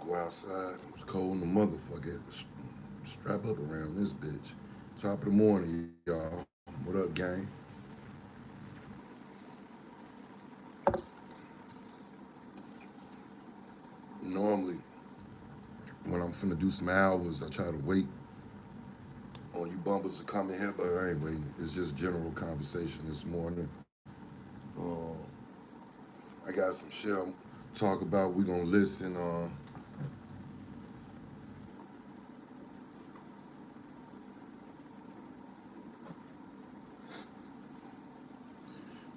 go outside. It was cold in the motherfucker. Had to strap up around this bitch. Top of the morning, y'all. What up, gang? Normally, when I'm finna do some hours, I try to wait on you bumpers to come in here, but I ain't waiting. It's just general conversation this morning. Um, I got some shit I'm talk about. We gonna listen.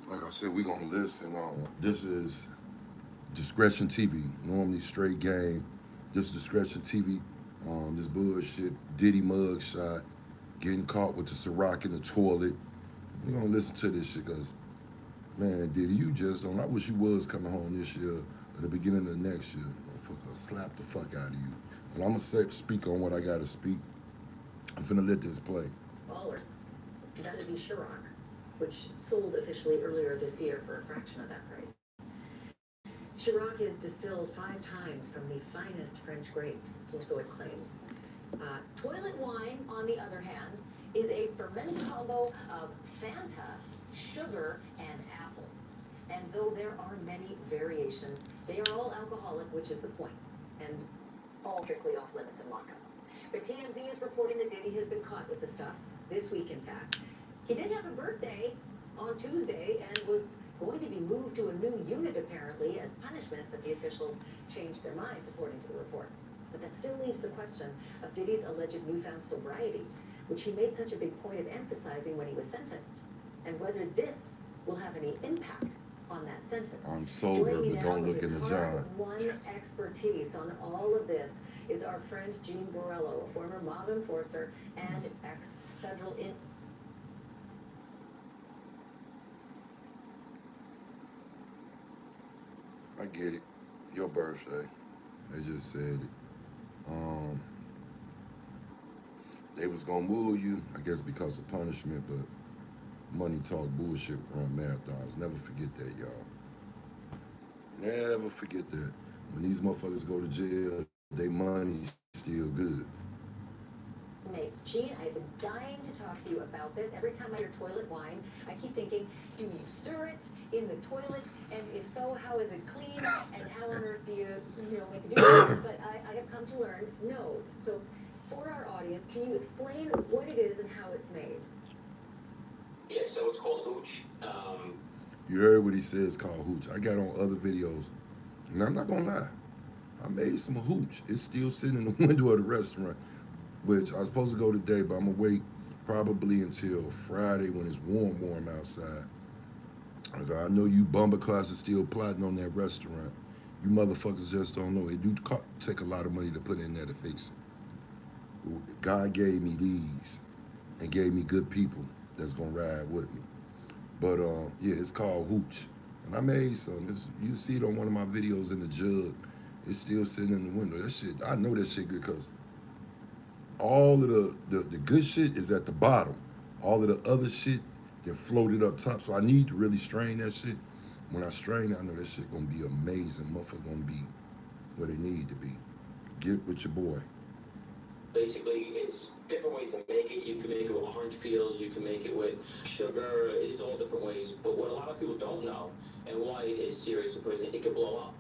Like I said, we gonna listen. This is Discretion TV. Normally straight game. This Discretion TV. This bullshit Diddy mug shot, getting caught with the Ciroc in the toilet. We gonna listen to this shit, cause man, Diddy, you just don't. I wish you was coming home this year or the beginning of next year. Motherfucker, slap the fuck out of you. And I'm gonna speak on what I gotta speak. I'm finna let this play. Dollars. That'd be Ciroc, which sold officially earlier this year for a fraction of that price. Ciroc is distilled 5 times from the finest French grapes, or so it claims. Toilet wine, on the other hand, is a fermented combo of Fanta, sugar, and apples. And though there are many variations, they are all alcoholic, which is the point, and all strictly off limits in vodka. But TMZ is reporting that Diddy has been caught with the stuff this week, in fact. He did have a birthday on Tuesday and was going to be moved to a new unit, apparently, as punishment, but the officials changed their minds, according to the report. But that still leaves the question of Diddy's alleged newfound sobriety, which he made such a big point of emphasizing when he was sentenced, and whether this will have any impact on that sentence. I'm sober, but don't look in the jar. One expertise on all of this is our friend Gene Borello, a former mob enforcer and ex-federal I get it. Your birthday. They just said it. Um, they was gonna move you, I guess, because of punishment, but money talk bullshit run marathons. Never forget that, y'all. Never forget that. When these motherfuckers go to jail, they money's still good. Gene, I've been dying to talk to you about this. Every time I hear toilet wine, I keep thinking, do you stir it in the toilet? And if so, how is it clean? And how on earth do you make it do this? But I have come to learn, no. So for our audience, can you explain what it is and how it's made? Yeah, so it's called hooch. You heard what he said, it's called hooch. I got on other videos, and I'm not gonna lie, I made some hooch. It's still sitting in the window of the restaurant, which I was supposed to go today, but I'm gonna wait probably until Friday when it's warm outside. I know you bumper classes still plotting on that restaurant. You motherfuckers just don't know. It do take a lot of money to put in there to fix it. God gave me these and gave me good people that's gonna ride with me. But yeah, it's called hooch. And I made some. You see it on one of my videos in the jug. It's still sitting in the window. That shit, I know that shit good because all of the good shit is at the bottom. All of the other shit that floated up top. So I need to really strain that shit. When I strain it, I know that shit gonna be amazing. Motherfucker gonna be where they need to be. Get with your boy. Basically, it's different ways to make it. You can make it with orange peels. You can make it with sugar. It's all different ways. But what a lot of people don't know, and why it is serious in prison, it can blow up.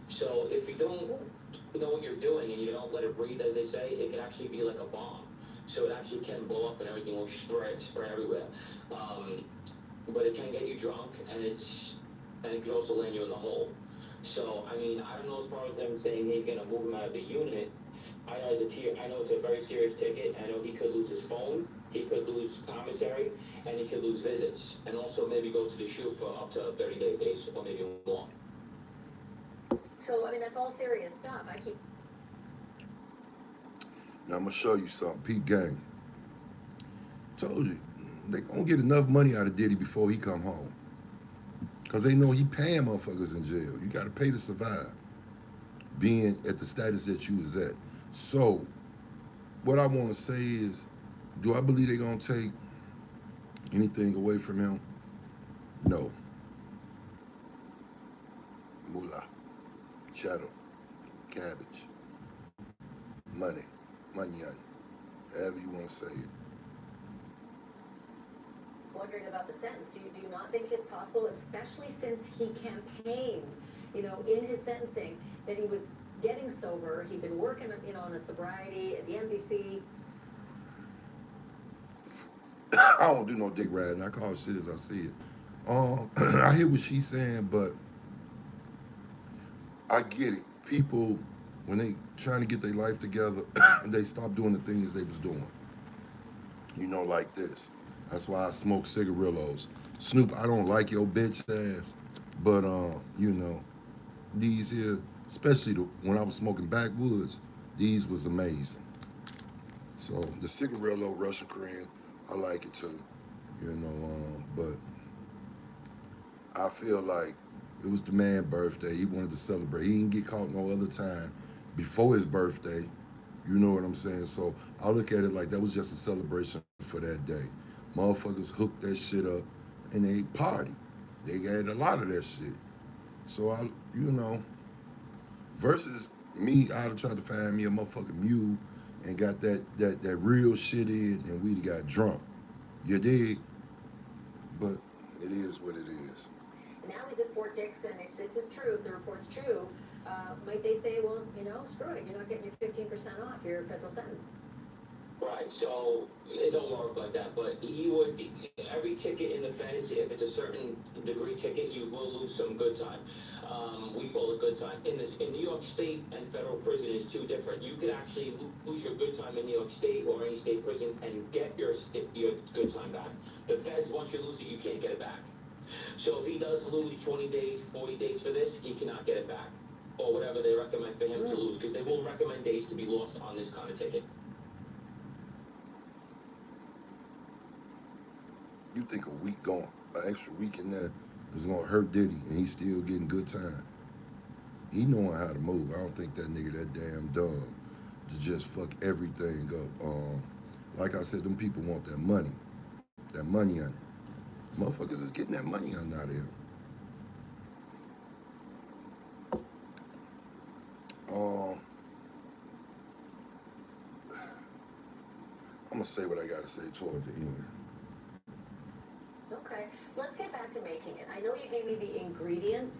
So if you don't know what you're doing and you don't let it breathe, as they say, it can actually be like a bomb. So it actually can blow up and everything will spray everywhere. But it can get you drunk, and it can also land you in the hole. So I mean, I don't know as far as them saying he's gonna move him out of the unit. I know it's a very serious ticket. I know he could lose his phone, he could lose commissary, and he could lose visits, and also maybe go to the shoe for up to 30 days or maybe more. So, I mean, that's all serious stuff. Now I'm gonna show you something. Pete Gang. Told you, they gonna get enough money out of Diddy before he come home. Cause they know he paying motherfuckers in jail. You gotta pay to survive. Being at the status that you was at. So, what I wanna say is, do I believe they gonna take anything away from him? No. Moolah. Shadow. cabbage, money, manyan, however you want to say it. Wondering about the sentence. Do you not think it's possible, especially since he campaigned, in his sentencing, that he was getting sober, he'd been working, on a sobriety at the NBC? I don't do no dick riding. I call shit as I see it. I hear what she's saying, but I get it. People, when they trying to get their life together, they stop doing the things they was doing. Like this. That's why I smoke cigarillos. Snoop, I don't like your bitch ass, but these here, especially when I was smoking backwoods, these was amazing. So the cigarillo Russian cream, I like it too. But I feel like it was the man's birthday. He wanted to celebrate. He didn't get caught no other time before his birthday. You know what I'm saying? So I look at it like that was just a celebration for that day. Motherfuckers hooked that shit up and they party. They had a lot of that shit. So versus me, I'd have tried to find me a motherfucking mule and got that real shit in and we'd have got drunk. You dig? But it is what it is. Now he's at Fort Dix, and if this is true, if the report's true, might they say, well, screw it, you're not getting your 15% off your federal sentence? Right, so it don't work like that, but every ticket in the feds, if it's a certain degree ticket, you will lose some good time. We call it good time. In New York State and federal prison is two different. You could actually lose your good time in New York State or any state prison and get your good time back. The feds, once you lose it, you can't get it back. So if he does lose 20 days, 40 days for this, he cannot get it back. Or whatever they recommend for him to lose, because they will recommend days to be lost on this kind of ticket. You think an extra week in there is gonna hurt Diddy and he's still getting good time? He knowing how to move. I don't think that nigga that damn dumb to just fuck everything up. Like I said, them people want that money on. Motherfuckers is getting that money on out here. I'm gonna say what I gotta say toward the end. Okay, let's get back to making it. I know you gave me the ingredients.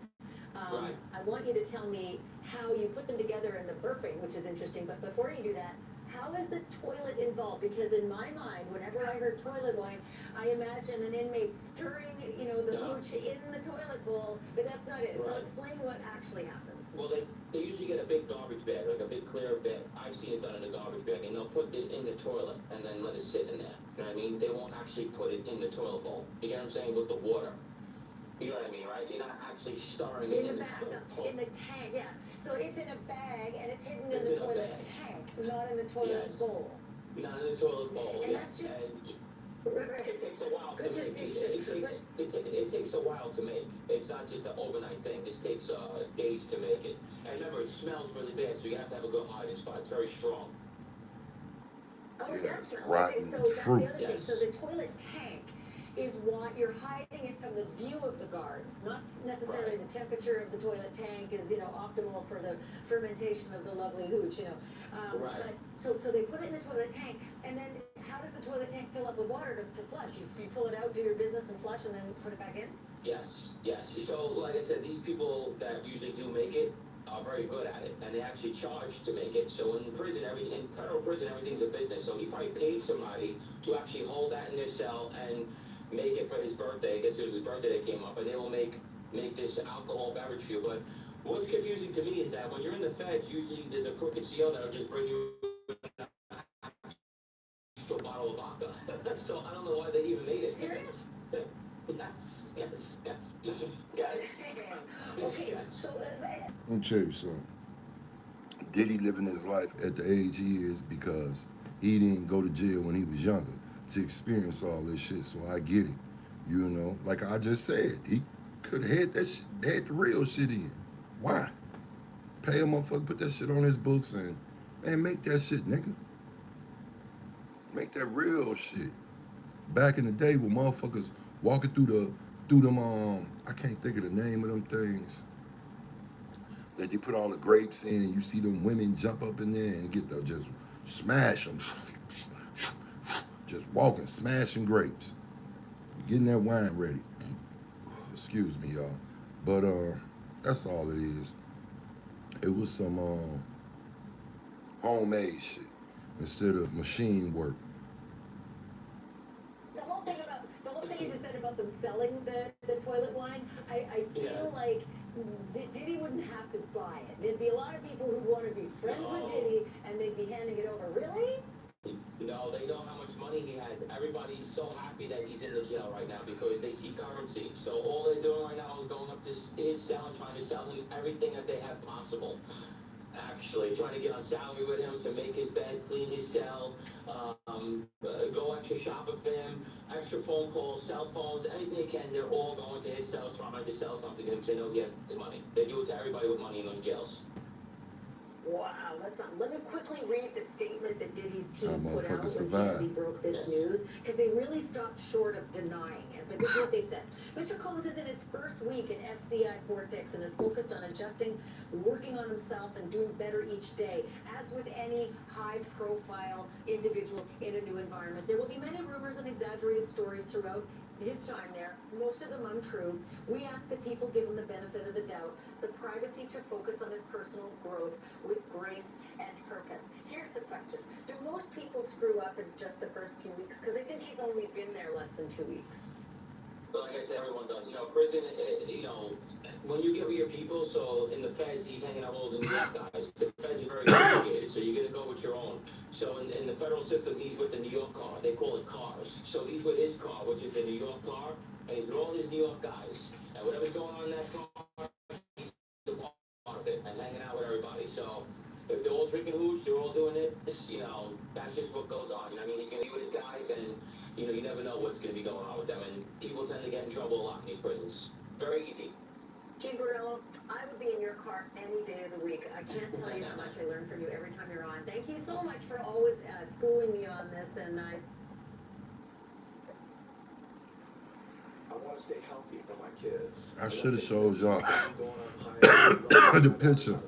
Right. I want you to tell me how you put them together in the burping, which is interesting. But before you do that, how is the toilet involved? Because in my mind, whenever I heard toilet wine, I imagine an inmate stirring, the hooch in the toilet bowl, but that's not it. Right. So explain what actually happens. Well, they usually get a big garbage bag, like a big clear bag. I've seen it done in a garbage bag, and they'll put it in the toilet and then let it sit in there. You know what I mean? They won't actually put it in the toilet bowl. You get what I'm saying? With the water. You know what I mean, right? You're not actually stirring it in the tank, yeah. So it's in a bag and it's hidden in the toilet tank, not in the toilet bowl. Not in the toilet bowl, and yes. That's just, it takes a while to make. It takes a while to make. It's not just an overnight thing. This takes days to make it. And remember, it smells really bad, so you have to have a good hiding spot. It's very strong. Oh, yes, okay, rotten so that's fruit. The other thing. So the toilet tank is what you're hiding it from the view of the guards, not necessarily the temperature of the toilet tank is, optimal for the fermentation of the lovely hooch, But, so they put it in the toilet tank, and then how does the toilet tank fill up with water to flush? You pull it out, do your business, and flush, and then put it back in? Yes. So, like I said, these people that usually do make it are very good at it, and they actually charge to make it. So in prison, in federal prison, everything's a business. So he probably paid somebody to actually hold that in their cell and make it for his birthday. I guess it was his birthday that came up, and they will make this alcohol beverage for you. But what's confusing to me is that when you're in the feds, usually there's a crooked CO that'll just bring you a bottle of vodka. So I don't know why they even made it. Serious? Yes. Okay, so Let me tell you something. Diddy living his life at the age he is because he didn't go to jail when he was younger to experience all this shit. So I get it. Like I just said, he could have had had the real shit in. Why? Pay a motherfucker, put that shit on his books and make that shit, nigga. Make that real shit. Back in the day when motherfuckers walking through them I can't think of the name of them things. that they put all the grapes in, and you see them women jump up in there and get the just smash them, just walking, smashing grapes, getting that wine ready. Excuse me, y'all, but that's all it is. It was some homemade shit instead of machine work. The whole thing you just said about them selling the toilet wine, I feel like Diddy wouldn't have to buy it. There'd be a lot of people who want to be friends with Diddy, and they'd be handing it over. Really? No, they know how much money he has. Everybody's so happy that he's in the jail right now because they see currency. So all they're doing right now is going up to his cell and trying to sell him everything that they have possible. Actually, trying to get on salary with him to make his bed, clean his cell, go extra shopping for him, extra phone calls, cell phones, anything they can. They're all going to his cell trying to sell something to him because they know he has money. They do it to everybody with money in those jails. Wow, that's not. Let me quickly read the statement that Diddy's team put out when survive. Kennedy broke this news, because they really stopped short of denying it. But this is what they said. Mr. Combs is in his first week in FCI Vortex and is focused on adjusting, working on himself, and doing better each day. As with any high-profile individual in a new environment, there will be many rumors and exaggerated stories throughout his time there, most of them untrue. We ask that people give him the benefit of the doubt, the privacy to focus on his personal growth with grace and purpose. Here's the question. Do most people screw up in just the first few weeks? Because I think he's only been there less than 2 weeks. But like I said, everyone does. You know, prison, when you get with your people, so in the feds, he's hanging out with all the New York guys. The feds are very complicated, so you're going to go with your own. So in the federal system, he's with the New York car. They call it cars. So he's with his car, which is the New York car, and he's with all his New York guys. And whatever's going on in that car, he's a part of it and hanging out with everybody. So if they're all drinking hooch, they're all doing it, that's just what goes on. You know what I mean? He's going to be with his guys, and you never know what's going to be going on with them, and people tend to get in trouble a lot in these prisons. Very easy. Gene Borrello, I would be in your car any day of the week. I can't tell you how much I learn from you every time you're on. Thank you so much for always schooling me on this, and I want to stay healthy for my kids. I should have showed y'all the picture.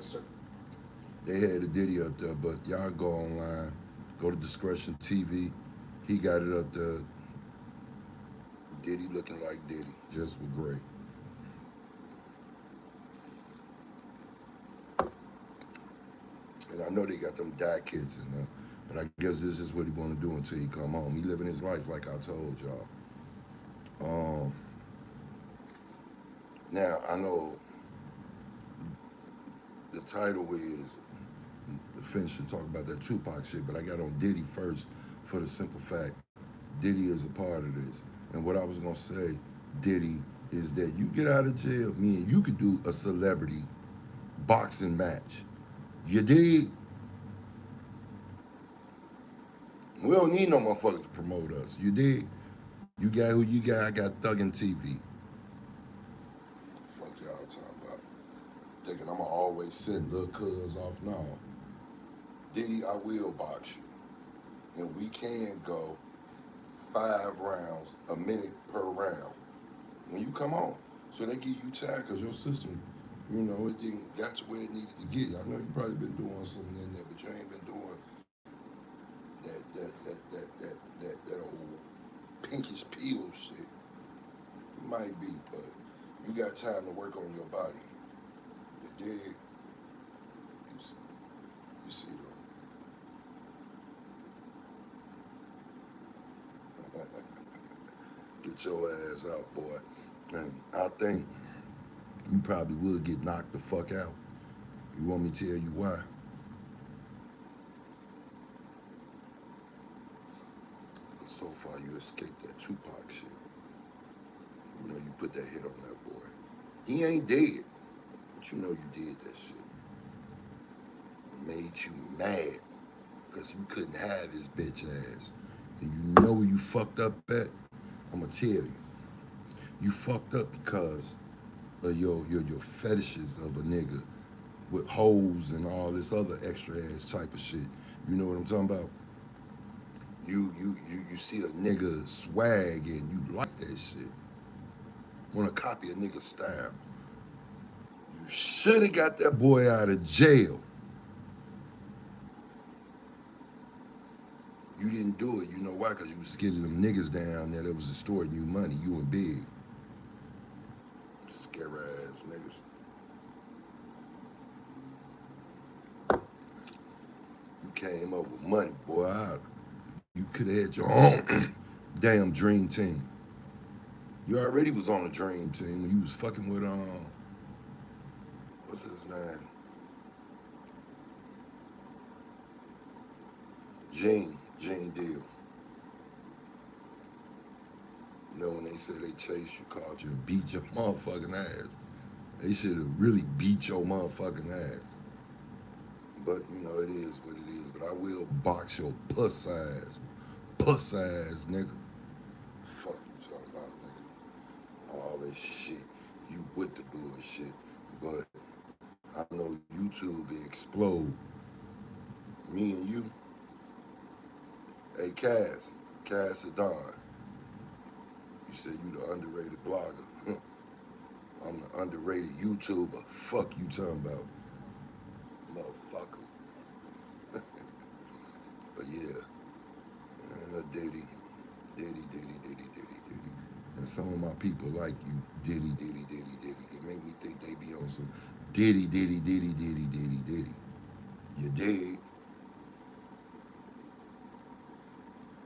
They had a Diddy up there, but y'all go online, go to Discretion TV. He got it up there. Diddy looking like Diddy, just with gray. And I know they got them dye kits in there, but I guess this is what he want to do until he come home. He living his life like I told y'all. Now, I know the title is finish and talk about that Tupac shit, but I got on Diddy first for the simple fact Diddy is a part of this. And what I was gonna say, Diddy, is that you get out of jail, me and you could do a celebrity boxing match. You dig? We don't need no motherfuckers to promote us. You dig? You got who you got, I got Thuggin' TV. Fuck y'all talking about. Thinking I'ma always send little cuz off now. Diddy, I will box you. And we can go 5 rounds, a minute per round. When you come on. So they give you time because your system, it didn't got to where it needed to get. I know you probably been doing something in there, but you ain't been doing that old pinkish peel shit. You might be, but you got time to work on your body. You dig? You see though. Get your ass out, boy. And I think you probably would get knocked the fuck out. You want me to tell you why? Because so far you escaped that Tupac shit. You put that hit on that boy. He ain't dead, but you did that shit. Made you mad because you couldn't have his bitch ass. And you know where you fucked up at? I'm gonna tell you. You fucked up because of your fetishes of a nigga with hoes and all this other extra ass type of shit. You know what I'm talking about? You see a nigga swag and you like that shit. Wanna copy a nigga's style. You should have got that boy out of jail. You didn't do it. You know why? Because you was scared of them niggas down there that was extorting you money. You and Big. Scare ass niggas. You came up with money, boy. You could have had your own damn dream team. You already was on a dream team when you was fucking with what's his name? Gene Deal. You know when they said they chased you, called you, and beat your motherfucking ass. They should have really beat your motherfucking ass. But you know it is what it is. But I will box your puss ass, nigga. Fuck you talking about, nigga? All this shit, you with the bullshit. But I know YouTube will explode. Me and you. Hey, Cass Don. You said you the underrated blogger. I'm the underrated YouTuber. Fuck you talking about, motherfucker. But yeah, Diddy. And some of my people like you, Diddy. It make me think they be on some Diddy. You dig?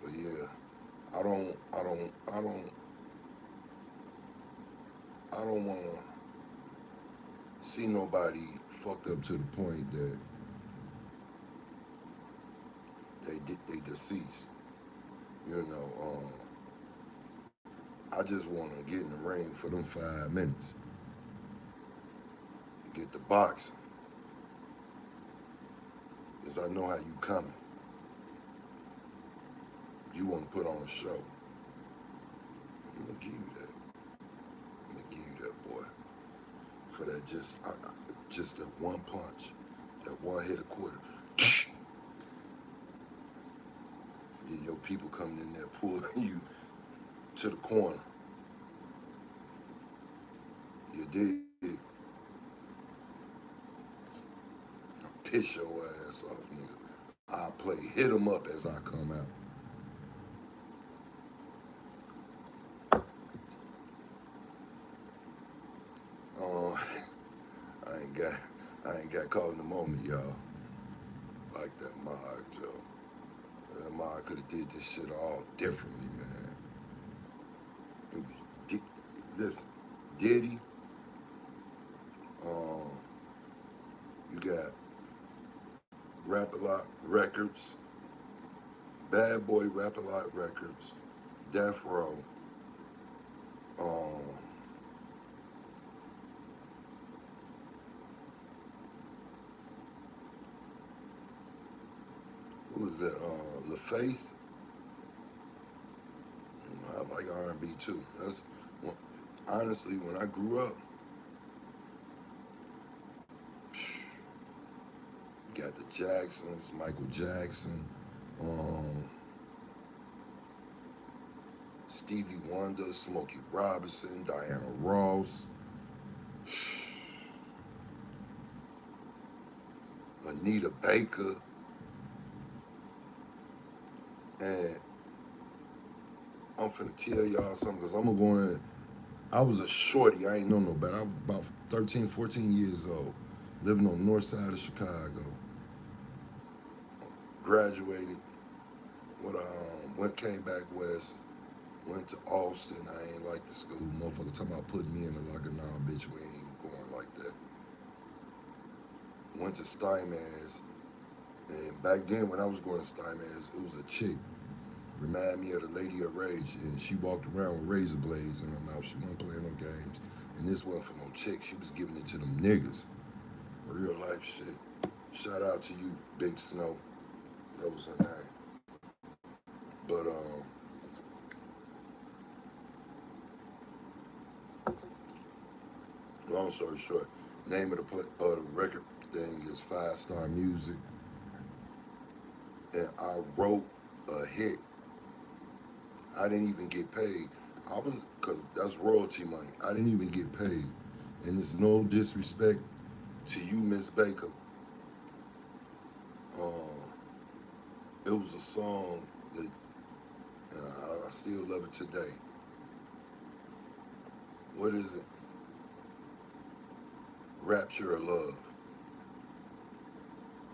But yeah, I don't want to see nobody fucked up to the point that they deceased. You know, I just want to get in the ring for them 5 minutes. Get the boxing. Because I know how you coming. You want to put on a show. I'm going to give you that. I'm going to give you that, boy. For that just that one punch. That one hit a quarter. Then your people coming in there pulling you to the corner. You dig? Piss your ass off, nigga. I play hit 'em up as I come out. I ain't got caught in the moment, y'all. Like that Mod, Joe. That Mod could have did this shit all differently, man. It was listen, Diddy. You got Rap-A-Lot Records, Bad Boy Rap-A-Lot Records, Death Row. Who was that? LaFace. I like R&B too. That's honestly when I grew up. You got the Jacksons, Michael Jackson, Stevie Wonder, Smokey Robinson, Diana Ross, Anita Baker, and I'm finna tell y'all something because I'm gonna go in. I was a shorty, I ain't know no better. I was about 13, 14 years old, living on the north side of Chicago. Graduated, came back west, went to Austin. I ain't like the school. Motherfucker talking about putting me in the locker. Nah, bitch, we ain't going like that. Went to Steinmann's, and back then when I was going to Steinmann's, it was a chick. Remind me of the Lady of Rage, and she walked around with razor blades in her mouth. She wasn't playing no games, and this wasn't for no chick. She was giving it to them niggas. Real life shit. Shout out to you, Big Snow. That was her name. But long story short, name of the record thing is 5 Star Music, and I wrote a hit. I didn't even get paid. Cause that's royalty money. I didn't even get paid. and it's no disrespect to you, Miss Baker. Um, it was a song that I still love it today. What is it? Rapture of Love.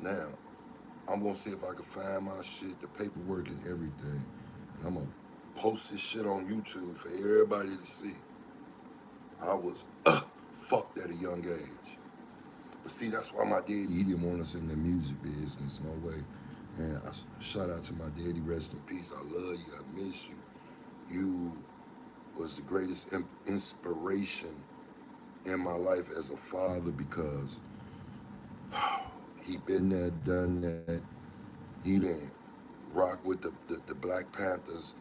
Now, I'm gonna see if I can find my shit, the paperwork and everything. And I'm gonna post this shit on YouTube for everybody to see. I was fucked at a young age. But see, that's why my daddy, he didn't want us in the music business, no way. And shout out to my daddy, rest in peace. I love you, I miss you. You was the greatest inspiration in my life as a father because he been there, done that. He didn't rock with the Black Panthers.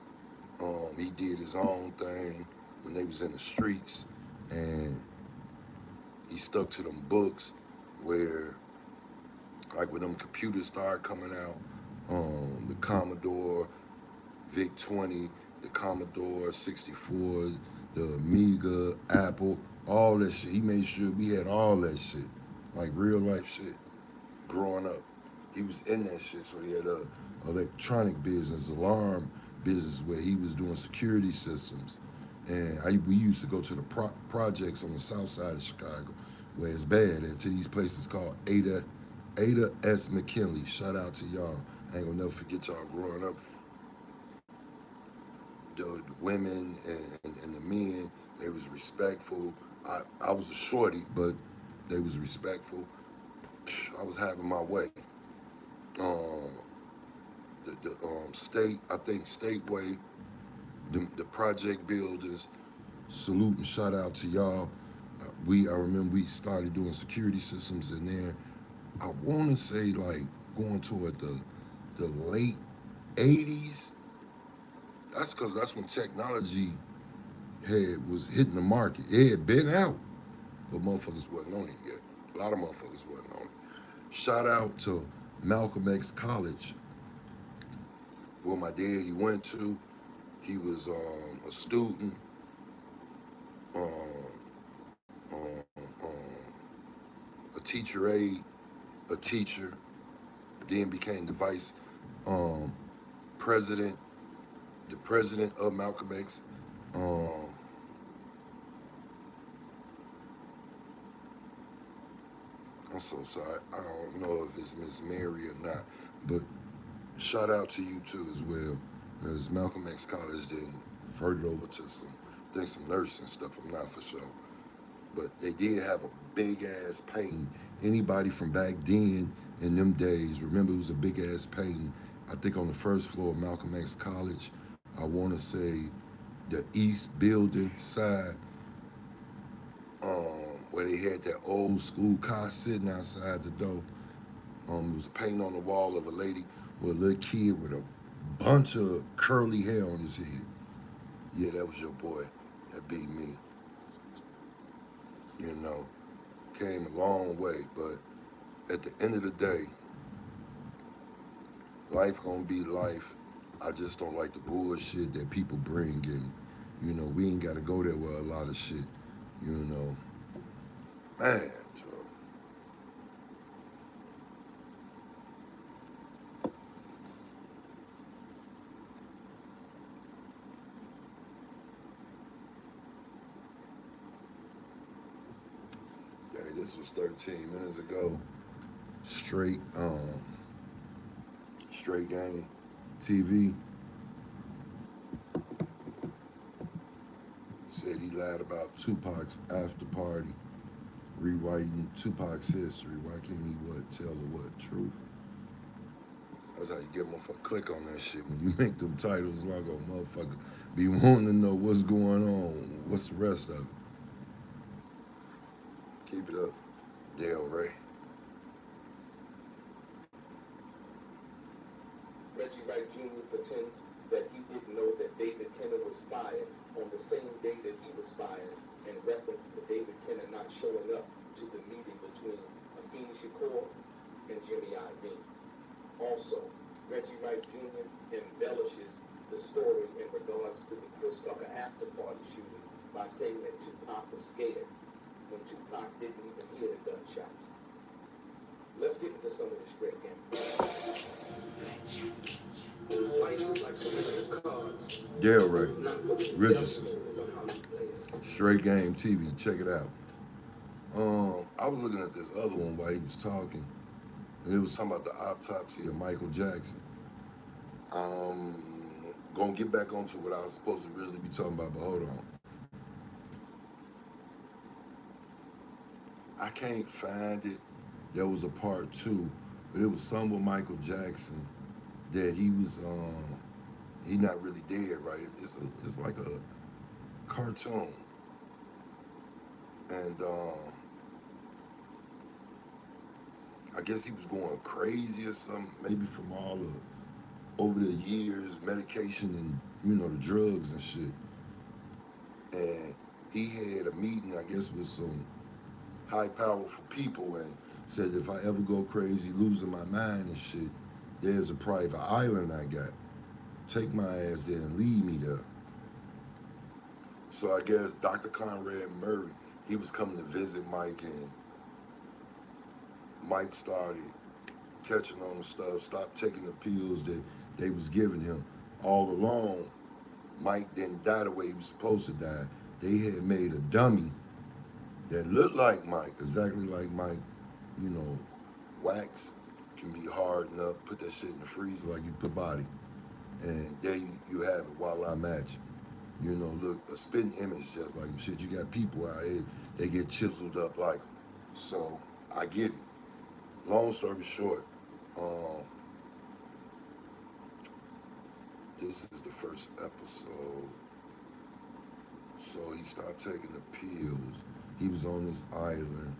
He did his own thing when they was in the streets, and he stuck to them books where, like when them computers started coming out, the Commodore VIC 20, the Commodore 64, the Amiga, Apple, all that shit. He made sure we had all that shit, like real life shit, growing up. He was in that shit, so he had a electronic business, alarm business, where he was doing security systems. And we used to go to the projects on the south side of Chicago, where it's bad, and to these places called Ada S. McKinley. Shout out to y'all. I ain't gonna never forget y'all growing up. The women and the men, they was respectful. I was a shorty, but they was respectful. I was having my way. Um, the state, I think Stateway, the project builders, salute and shout out to y'all. I remember we started doing security systems in there. I want to say like going toward the late 80s. That's when technology was hitting the market. It had been out, but motherfuckers wasn't on it yet. A lot of motherfuckers wasn't on it. Shout out to Malcolm X College, where my daddy went to. He was a student, um, a teacher aide, a teacher, then became the vice um, president, the president of Malcolm X. Um, I'm so sorry. I don't know if it's Miss Mary or not, but shout out to you too as well, because Malcolm X College then converted over to some nursing stuff. I'm not for sure, but they did have a big ass painting. Anybody from back then in them days, remember it was a big ass painting. I think on the first floor of Malcolm X College. I want to say the east building side, where they had that old school car sitting outside the door. There was a painting on the wall of a lady with a little kid with a bunch of curly hair on his head. Yeah, that was your boy. That beat me. You know, came a long way, but at the end of the day, life gonna be life. I just don't like the bullshit that people bring in. You know, we ain't gotta go there with a lot of shit. You know, man, Joe. Hey, this was 13 minutes ago. Straight, straight gang TV said he lied about Tupac's after party, rewriting Tupac's history. Why can't he tell the truth? That's how you get motherfucker click on that shit. When you make them titles long, go motherfucker be wanting to know what's going on. What's the rest of it? Keep it up, Dale Ray. Reggie Wright Jr. pretends that he didn't know that David Kenner was fired on the same day that he was fired, in reference to David Kenner not showing up to the meeting between Afeni Shakur and Jimmy Iovine. Also, Reggie Wright Jr. embellishes the story in regards to the Chris Tucker after party shooting by saying that Tupac was scared when Tupac didn't even hear the gunshots. Let's get into some of the straight game. Life is like some of those cards. Gail Ray, It's not what you Richardson, dealt with, but how you play it. Straight Game TV. Check it out. I was looking at this other one while he was talking. And it was talking about the autopsy of Michael Jackson. Gonna get back onto what I was supposed to really be talking about, but hold on. I can't find it. There was a part 2, but it was some with Michael Jackson that he was he not really dead, right? It's like a cartoon. And I guess he was going crazy or something, maybe from all the over the years, medication and the drugs and shit. And he had a meeting, I guess, with some high powerful people and said if I ever go crazy, losing my mind and shit, there's a private island I got. Take my ass there and leave me there. So I guess Dr. Conrad Murray, he was coming to visit Mike, and Mike started catching on the stuff, stopped taking the pills that they was giving him. All along, Mike didn't die the way he was supposed to die. They had made a dummy that looked like Mike, exactly like Mike. Wax can be hardened up, put that shit in the freezer like you put body. And there you have it, voila, magic. Look, a spitting image just like him. Shit, you got people out here, they get chiseled up like him. So, I get it. Long story short, this is the first episode. So he stopped taking the pills. He was on this island.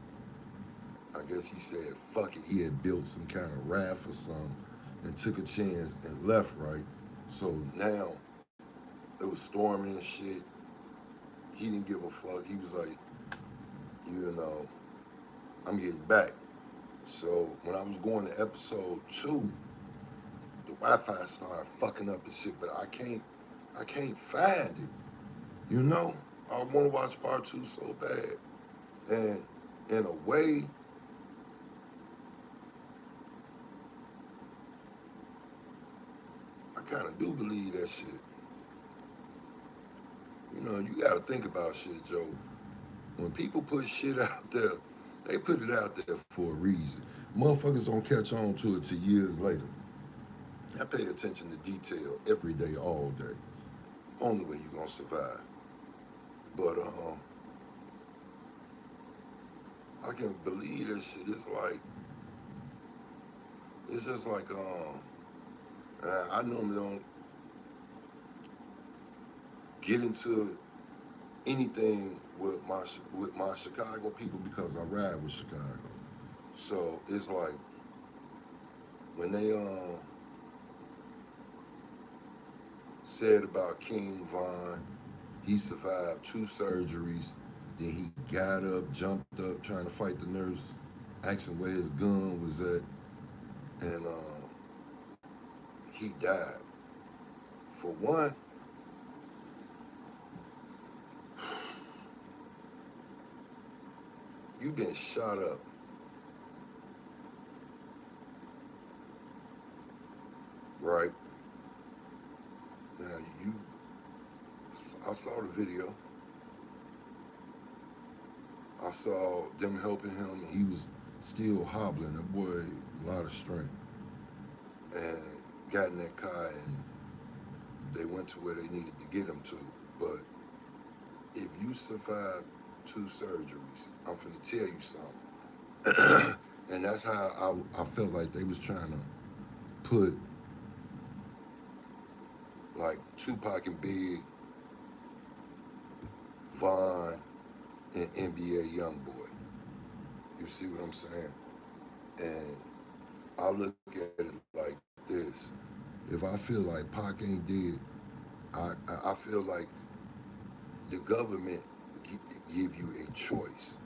I guess he said, fuck it. He had built some kind of raft or something and took a chance and left, right? So now it was storming and shit. He didn't give a fuck. He was like, I'm getting back. So when I was going to episode 2, the Wi-Fi started fucking up and shit, but I can't find it. I want to watch part 2 so bad. And in a way, I kind of do believe that shit. You got to think about shit, Joe. When people put shit out there, they put it out there for a reason. Motherfuckers don't catch on to it till years later. I pay attention to detail every day, all day. Only way you're gonna survive. But I can believe that shit. It's just like I normally don't get into anything with my Chicago people because I ride with Chicago. So it's like when they said about King Von, he survived 2 surgeries, then he got up, jumped up, trying to fight the nurse, asking where his gun was at, and he died. For one, you've been shot up. Right? Now, I saw the video. I saw them helping him, and he was still hobbling. That boy, a lot of strength. And got in that car, and they went to where they needed to get him to. But if you survive 2 surgeries, I'm finna tell you something. And that's how I felt like they was trying to put like Tupac and Big, Von, and NBA Youngboy. You see what I'm saying? And I look at it like this. If I feel like Pac ain't dead, I feel like the government give you a choice.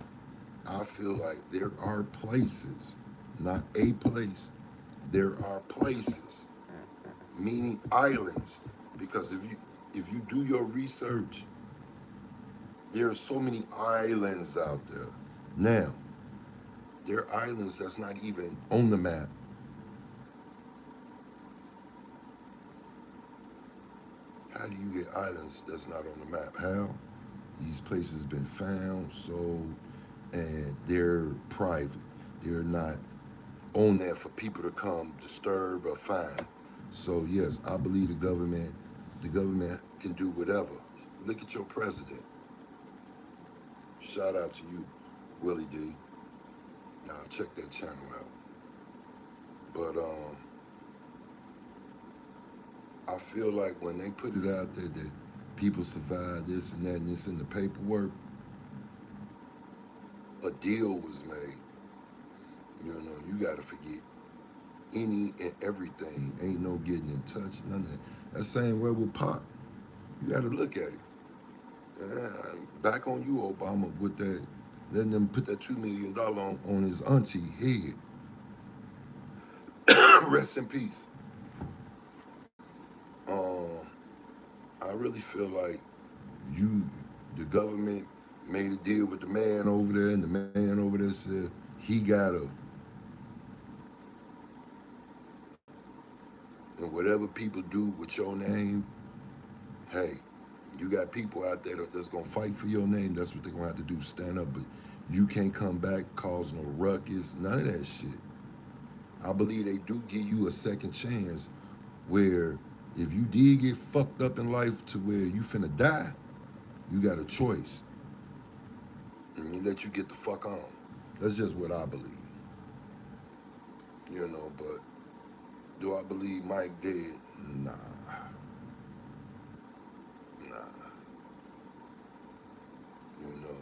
I feel like there are places, not a place, there are places, meaning islands, because if you do your research, There are so many islands out there. Now, there are islands that's not even on the map. How do you get islands that's not on the map? How? These places been found, sold, and they're private. They're not on there for people to come disturb or find. So yes, I believe the government can do whatever. Look at your president. Shout out to you, Willie D. Y'all check that channel out. But I feel like when they put it out there that people survive this and that and this in the paperwork, a deal was made. You know, you gotta forget any and everything. Ain't no getting in touch, none of that. That same way with Pop. You gotta look at it. Back on you, Obama, with that, letting them put that $2 million on his auntie head. Rest in peace. Um, I really feel like you, the government, made a deal with the man over there, and the man over there said he gotta, and whatever people do with your name, hey, you got people out there that's gonna fight for your name. That's what they're gonna have to do, stand up. But you can't come back, cause no ruckus, none of that shit. I believe they do give you a second chance where if you did get fucked up in life to where you finna die, you got a choice. And they let you get the fuck on. That's just what I believe. You know, but do I believe Mike dead? Nah. Nah. You know,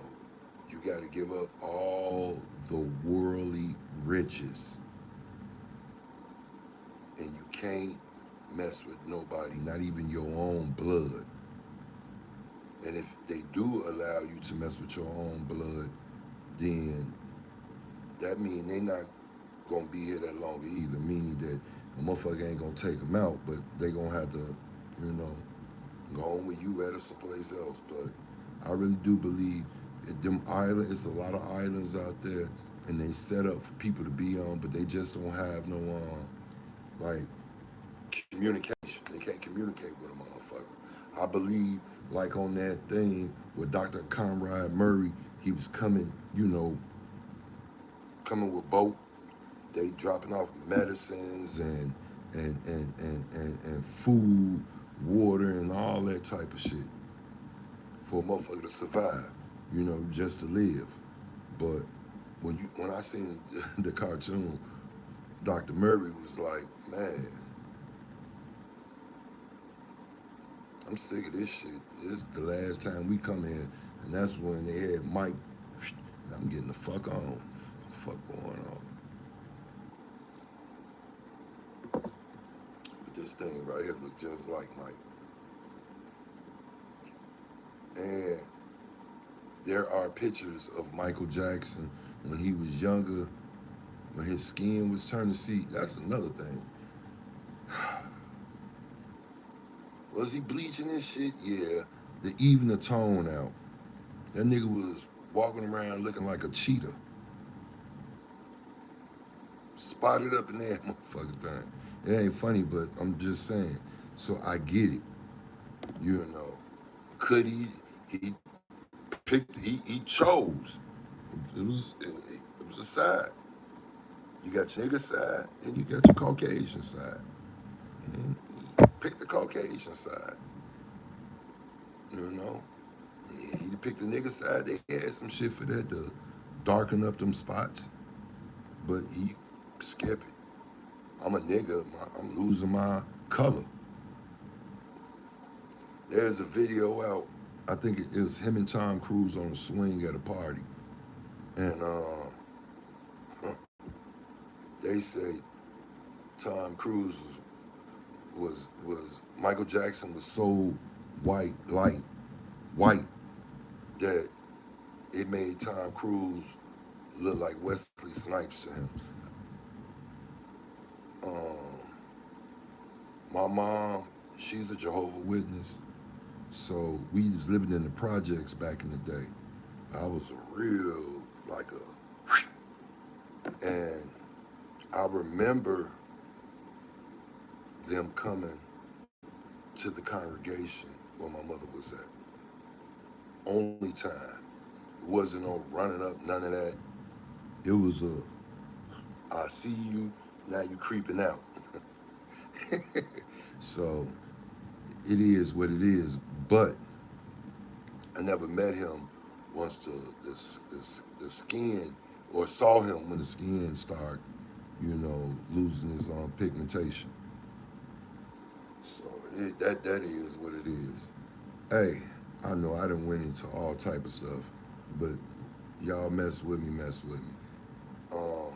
you gotta give up all the worldly riches. And you can't mess with nobody, not even your own blood. And if they do allow you to mess with your own blood, then that means they not gonna be here that long either. Meaning that a motherfucker ain't gonna take them out, but they gonna have to, you know, go home with you at or someplace else. But I really do believe that them islands, it's a lot of islands out there, and they set up for people to be on, but they just don't have no like communication. They can't communicate with a motherfucker. I believe, like on that thing with Dr. Conrad Murray, he was coming, you know, coming with boat. They dropping off medicines and food, water, and all that type of shit for a motherfucker to survive, you know, just to live. But when I seen the cartoon, Dr. Murray was like, man, I'm sick of this shit. This is the last time we come here, and that's when they had Mike. I'm getting the fuck on. What the fuck going on? But this thing right here look just like Mike. And there are pictures of Michael Jackson when he was younger, when his skin was turning. See, that's another thing. Was he bleaching this shit? Yeah. To even the tone out. That nigga was walking around looking like a cheetah. Spotted up in that motherfucking thing. It ain't funny, but I'm just saying. So I get it. You know. Could he picked, he chose. It was a side. You got your nigga side and you got your Caucasian side. And he picked the Caucasian side. You know? Yeah, he picked the nigga side. They had some shit for that to darken up them spots. But he skip it. I'm a nigga. I'm losing my color. There's a video out. I think it was him and Tom Cruise on a swing at a party. And they say Tom Cruise was Michael Jackson was so light white, that it made Tom Cruise look like Wesley Snipes to him. Um, my mom, she's a Jehovah's Witness, So we was living in the projects back in the day. I was a real like and I remember them coming to the congregation where my mother was at. Only time. It wasn't no running up, none of that. It was I see you, now you creeping out. So it is what it is. But I never met him once the skin, or saw him when the skin started, losing its pigmentation. So that is what it is. Hey, I know I done went into all type of stuff, but y'all mess with me. Um,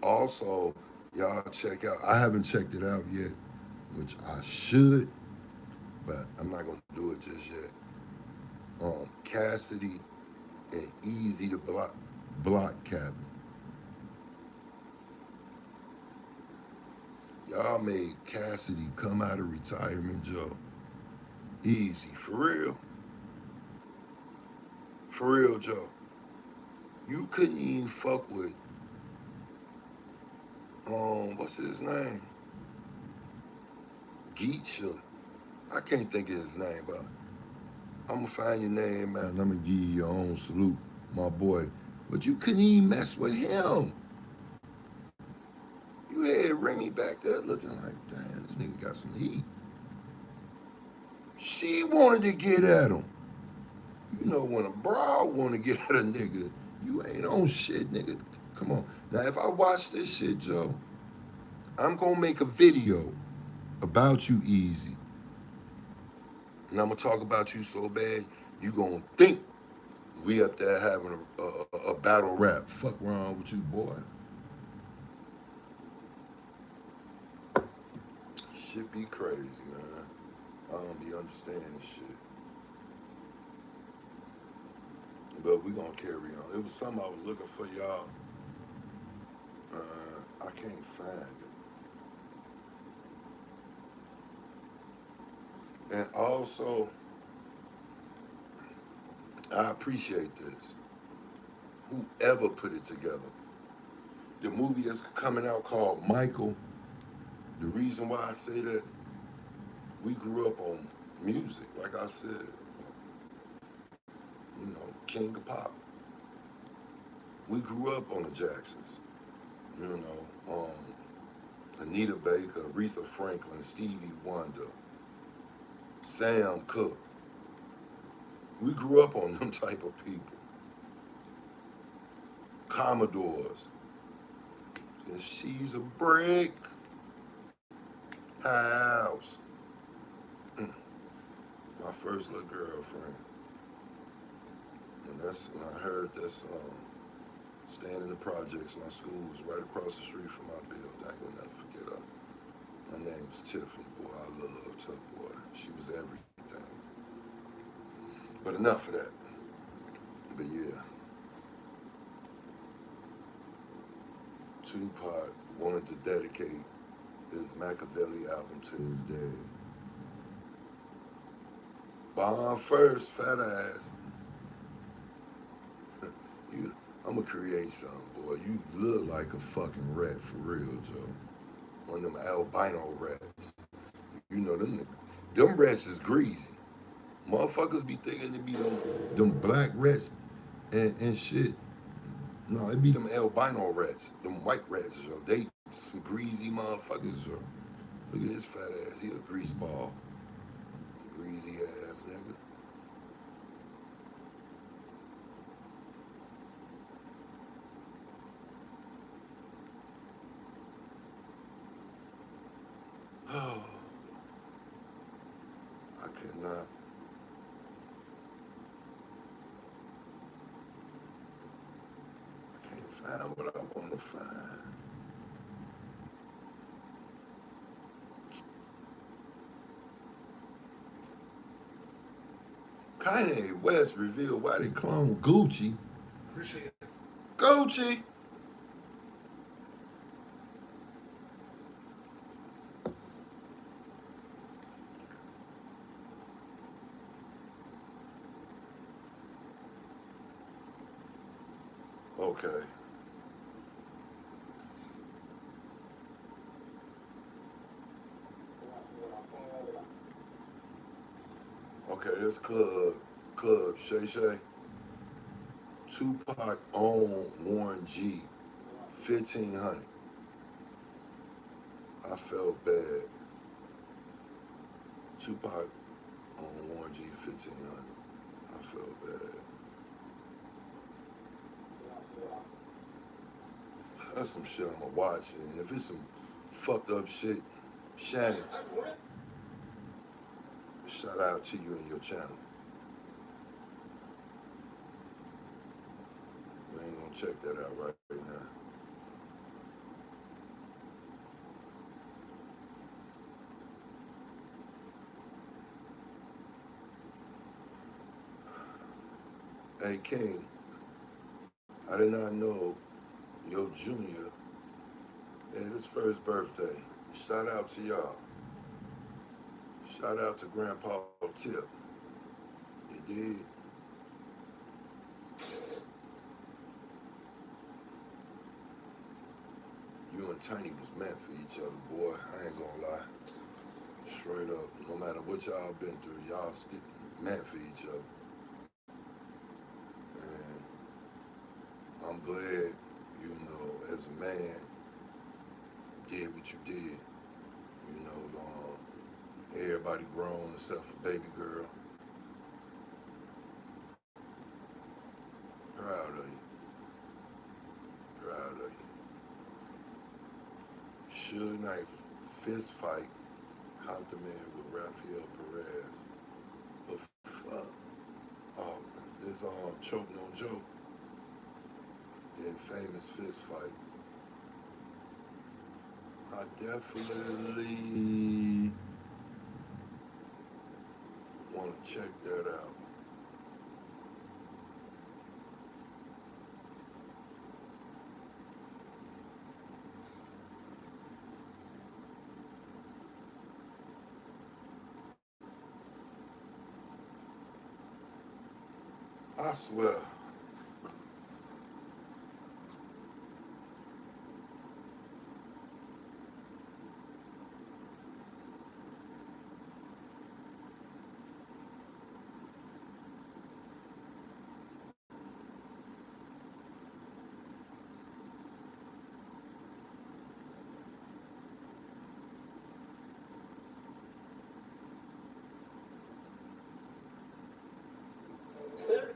Also, y'all check out. I haven't checked it out yet, which I should, but I'm not gonna do it just yet. Cassidy and Easy to Block Cabin. Y'all made Cassidy come out of retirement, Joe. Easy, for real, Joe. You couldn't even fuck with what's his name? Geetsha. I can't think of his name, but I'm gonna find your name, man. Let me give you your own salute, my boy. But you couldn't even mess with him. You had Remy back there looking like, damn, this nigga got some heat. She wanted to get at him. You know when a broad want to get at a nigga, you ain't on shit, nigga. Come on. Now, if I watch this shit, Joe, I'm gonna make a video about you, Easy. And I'm gonna talk about you so bad, you gonna think we up there having a battle rap. Fuck wrong with you, boy. Shit be crazy, man. I don't be understanding shit. But we gonna carry on. It was something I was looking for, y'all. I can't find it. And also, I appreciate this. Whoever put it together. The movie that's coming out called Michael. The reason why I say that, we grew up on music. Like I said, King of Pop. We grew up on the Jacksons. Anita Baker, Aretha Franklin, Stevie Wonder, Sam Cooke. We grew up on them type of people. Commodores. And she's a brick house. My first little girlfriend. And that's when I heard that song. Staying in the projects. My school was right across the street from my building. I ain't gonna never forget her. My name was Tiffany. Boy, I loved her, boy. She was everything. But enough of that. But yeah. Tupac wanted to dedicate his Machiavelli album to his dad. Bomb first, fat ass. I'm gonna create something, boy. You look like a fucking rat for real, Joe. One of them albino rats. Them rats is greasy. Motherfuckers be thinking they be them black rats and shit. No, it be them albino rats, them white rats, Joe. They some greasy motherfuckers, Joe. Look at this fat ass. He a grease ball. Greasy ass nigga. Oh, I could not. I can't find what I want to find. Kanye West revealed why they clone Gucci. Appreciate it. Gucci! Okay. Okay, this club Shay Shay. Tupac owned Warren G 1,500. I felt bad. Tupac owned Warren G 1,500. I felt bad. That's some shit I'ma watch, and if it's some fucked up shit, Shannon, shout out to you and your channel. We ain't gonna check that out right now. Hey King, I did not know your junior had his first birthday. Shout out to y'all. Shout out to Grandpa Tip. You did. You and Tiny was meant for each other, boy. I ain't gonna lie. Straight up. No matter what y'all been through, y'all meant for each other. And I'm glad, you know, as a man, did what you did. You know, everybody grown except for baby girl. Proud of you. Proud of you. Suge Knight fist fight complimented with Rafael Perez. But fuck. Oh, this choke no joke. Yeah, famous fist fight. I definitely want to check that out. I swear. Sir?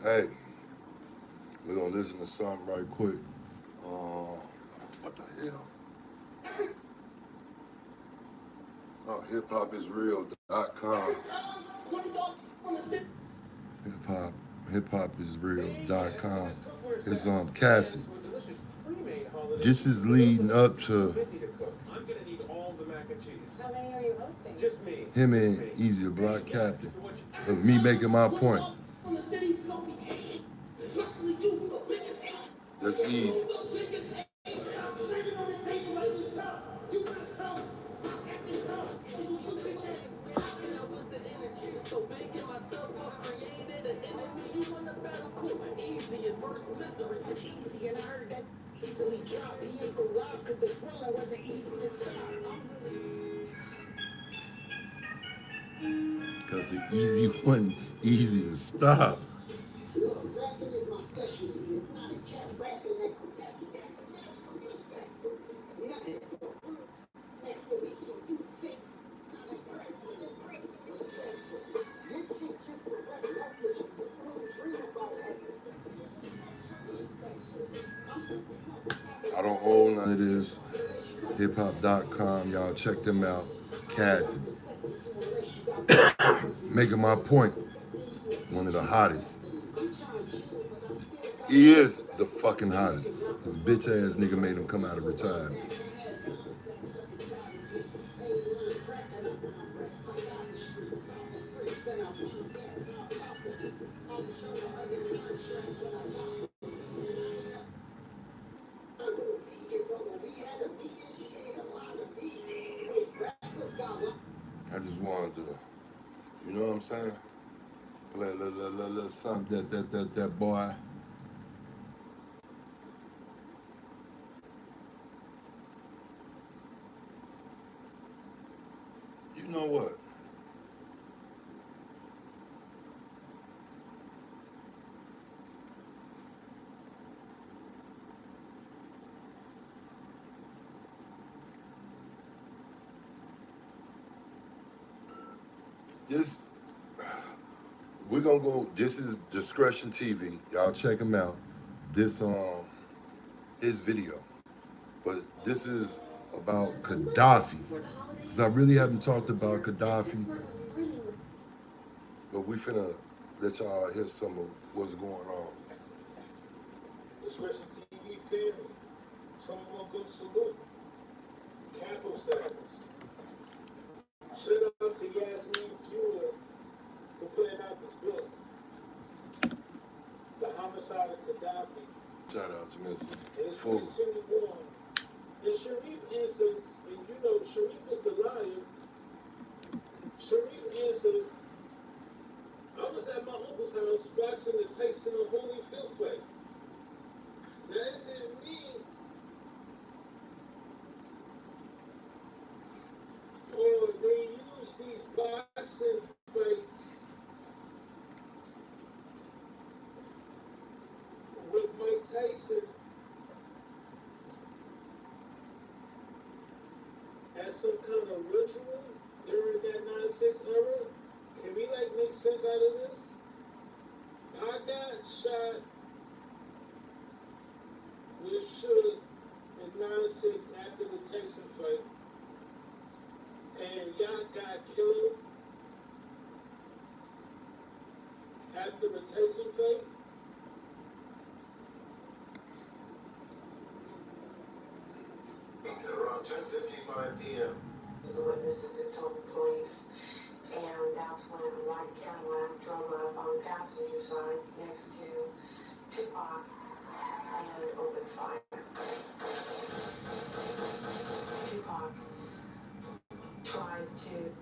Hey, we're gonna listen to something right quick. What the hell? Oh, hiphopisreal.com. Hiphopisreal.com. It's Cassie. This is leading up to How many are you hosting? Just me. him and Easy the Block Captain of me making my point. That's easy. Easy, and I heard that easily drop. He ain't go live because the swallow wasn't easy to stop. Because the easy one, easy to stop. Look, rapping is my specialty. It's not a cat rapping that capacity. National respect for me. Nothing but next to me, so you think not impressive and respectful. Your shit just a red message. We don't dream about having sex. I don't own none of this. Hiphop.com. Y'all check them out. Cassie. Making my point. One of the hottest. He is the fucking hottest. This bitch ass nigga made him come out of retirement. I just wanted to, you know what I'm saying? Play a little something that boy. You know what? This, we're gonna go, this is Discretion TV. Y'all check him out. This, his video. But this is about Gaddafi. Because I really haven't talked about Gaddafi. But we finna let y'all hear some of what's going on. Discretion TV family. Tomo good salute. Capo status. Shout out to Yasmin Fuller for putting out this book. The Homicide of Gaddafi. Shout out to Miss And it's Fuller. continuing on. And Sharif answered, and you know Sharif is the liar. Sharif answered, I was at my uncle's house watching the tasting of holy filth fight. Now is it me or they use these boxing fights with Mike Tyson as some kind of ritual during that 9/6 era? Can we make sense out of this? I got shot with Suge in 9/6 after the Tyson fight. And Yacht got killed after the Tyson fight. Around 10:55 p.m. The witnesses have told the police, and that's when a white Cadillac drove up on the passenger side next to Tupac and opened fire. Tupac tried to.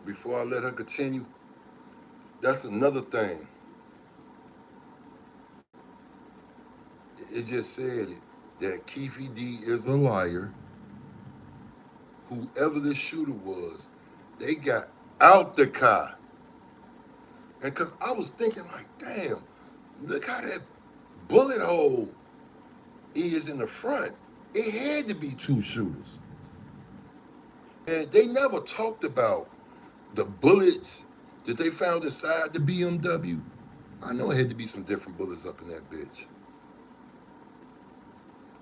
Before I let her continue, that's another thing. It just said it, that Keefe D is a liar. Whoever the shooter was, they got out the car. And because I was thinking like, damn, look how that bullet hole is in the front. It had to be two shooters. And they never talked about the bullets that they found inside the BMW. I know it had to be some different bullets up in that bitch.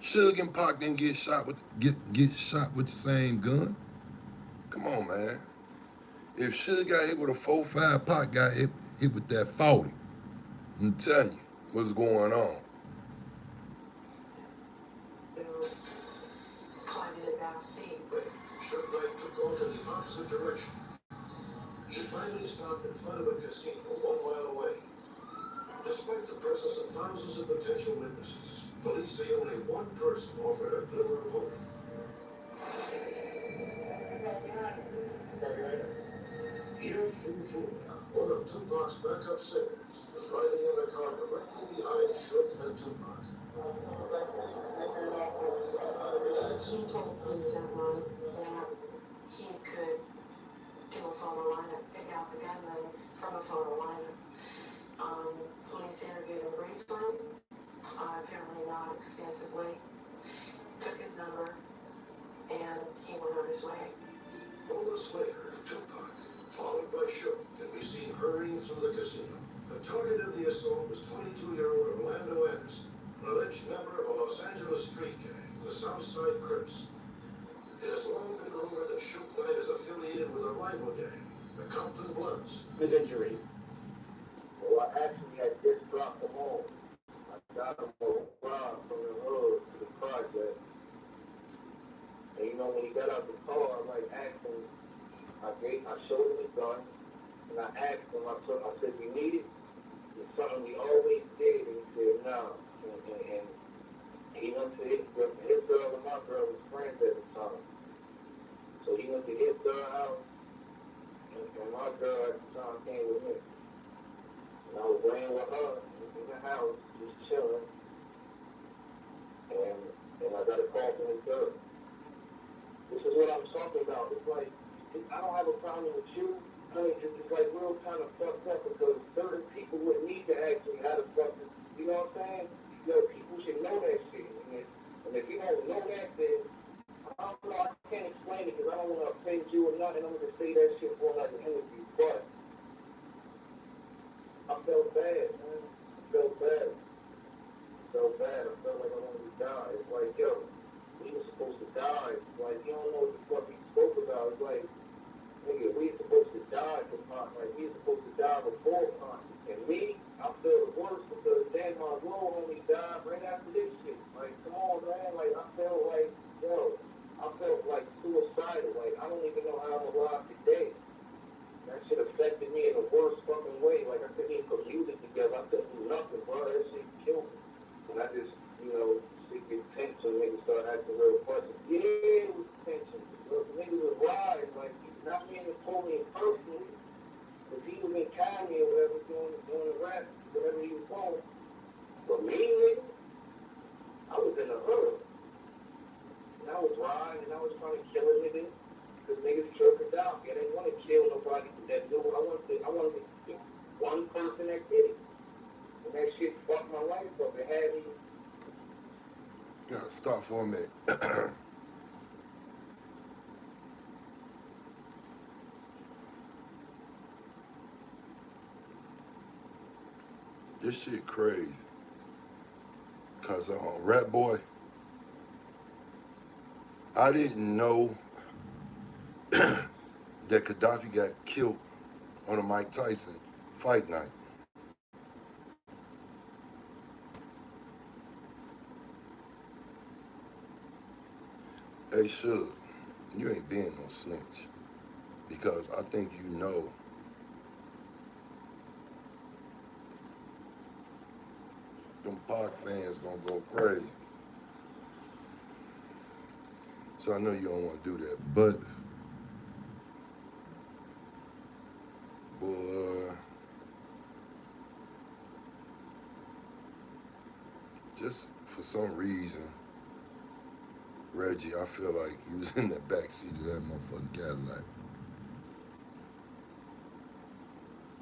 Suge and Pac didn't get shot with the same gun. Come on, man. If Suge got hit with a 4.5, Pac got hit with that 40. I'm telling you what's going on. Climbing in the back seat. But Suge Knight took off in the opposite direction. He finally stopped in front of a casino 1 mile away. Despite the presence of thousands of potential witnesses, police say only one person offered a glimmer of hope. Here, Fu, one of Tupac's backup singers, was riding in a car directly behind Suge and Tupac. He told police that night that he could do a photo lineup, pick out the gunman from a photo lineup. Police interviewed him briefly, apparently not extensively, took his number, and he went on his way. Moments later, Tupac, followed by Suge, can be seen hurrying through the casino. The target of the assault was 22-year-old Orlando Anderson, an alleged member of a Los Angeles street gang, the Southside Crips. It has long been rumored that Suge Knight is affiliated with a rival gang, the Compton Bloods. His injury. Well, I actually had just dropped them off. I got them on from the hood to the project. And you know, when he got out the car, I asked him, I showed him his gun, and I asked him, I said, you need it? It's something we always did, and he said, no. And he went to his girl and my girl was friends at the time. So he went to his girl's house, and my girl at the time came with me. And I was laying with her in the house, just chilling. And I got a call from his girl. This is what I'm talking about. It's like, I don't have a problem with you. I mean, it's like real kind of fucked up because certain people would need to ask me how the fuck, you know what I'm saying? You know, people should know that shit. And if you don't know that, then I don't know, I can't explain it because I don't want to offend you or nothing. I'm going to say that shit for another interview. But I felt bad, man. I felt bad. I felt like I wanted to die. It's like, yo, we were supposed to die. It's like, you don't know what the fuck he spoke about. It's like, nigga, we were supposed to die for Pop. Like, we were supposed to die before Pop. And me, I feel the worst because then my little homie died right after this shit. Like, come on, man. Like, I felt like, yo, I felt like suicidal. Like, I don't even know how I'm alive today. That shit affected me in the worst fucking way. Like, I couldn't even put music together. I couldn't do nothing, bro. That shit killed me. And I just, you know, shit get tension, niggas start asking real questions. Yeah, it was tension. Look, niggas was lies. Like, not me and Napoleon personally, but he was in Cali or whatever, doing the rap, whatever he was doing. But me, nigga, I was in the hood. And I was riding and I was trying to kill a nigga. Because niggas killed the dog. I didn't want to kill nobody that knew. I wanted to kill one person that did it. And that shit fucked my life up. It had me. Gotta stop for a minute. This shit crazy. Cause Rat Boy, I didn't know that Gaddafi got killed on a Mike Tyson fight night. Hey, Suge, you ain't being no snitch. Because I think you know them Pac fans gonna go crazy. So I know you don't want to do that. But, boy, just for some reason, Reggie, I feel like you was in the backseat of that motherfucking Cadillac.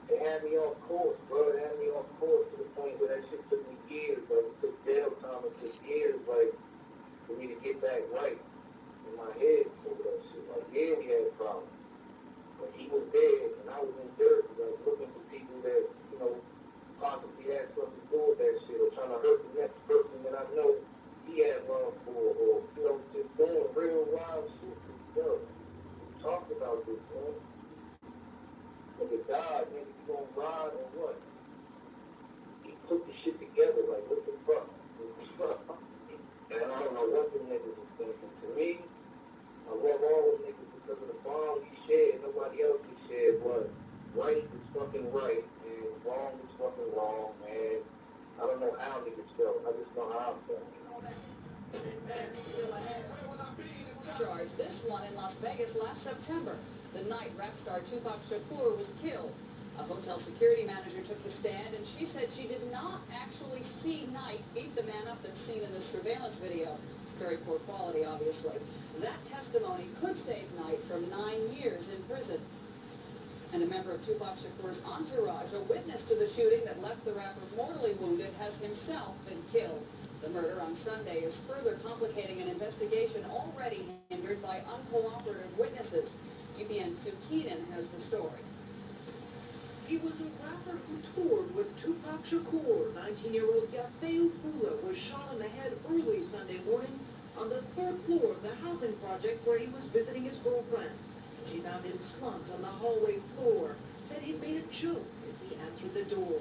It had me off course, bro. It had me off course to the point where that shit took me years, like, it took jail time, it took years, like, for me to get back right in my head over that shit. Like, yeah, we had a problem. But he was dead, and I was in Jersey, like, looking for people that, you know, possibly Las Vegas last September, the night rap star Tupac Shakur was killed. A hotel security manager took the stand, and she said she did not actually see Knight beat the man up that's seen in the surveillance video. It's very poor quality, obviously. That testimony could save Knight from 9 years in prison. And a member of Tupac Shakur's entourage, a witness to the shooting that left the rapper mortally wounded, has himself been killed. The murder on Sunday is further complicating an investigation already hindered by uncooperative witnesses. UPN's Sue Keenan has the story. He was a rapper who toured with Tupac Shakur. 19-year-old Yafeu Fula was shot in the head early Sunday morning on the 3rd floor of the housing project where he was visiting his girlfriend. She found him slumped on the hallway floor, said he made a joke as he answered the door.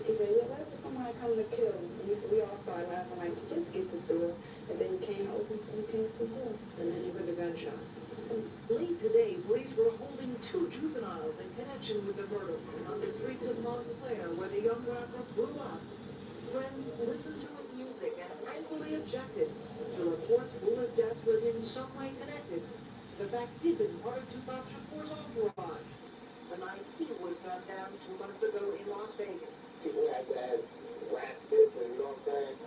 He said, yeah, what if someone come to kill him? And we all started laughing like, just get the door. And then he came open and came through the door. And then he heard the gunshot. Late today, police were holding 2 juveniles in connection with the murder on the streets of Montclair, where the young rapper grew up. Friends listened to his music and rightfully objected to reports Fula's death was in some way connected to the fact he'd been part of Tupac Shakur's entourage. The night he was gunned down 2 months ago in Las Vegas. People have to ask, rap this, and you know what I'm saying?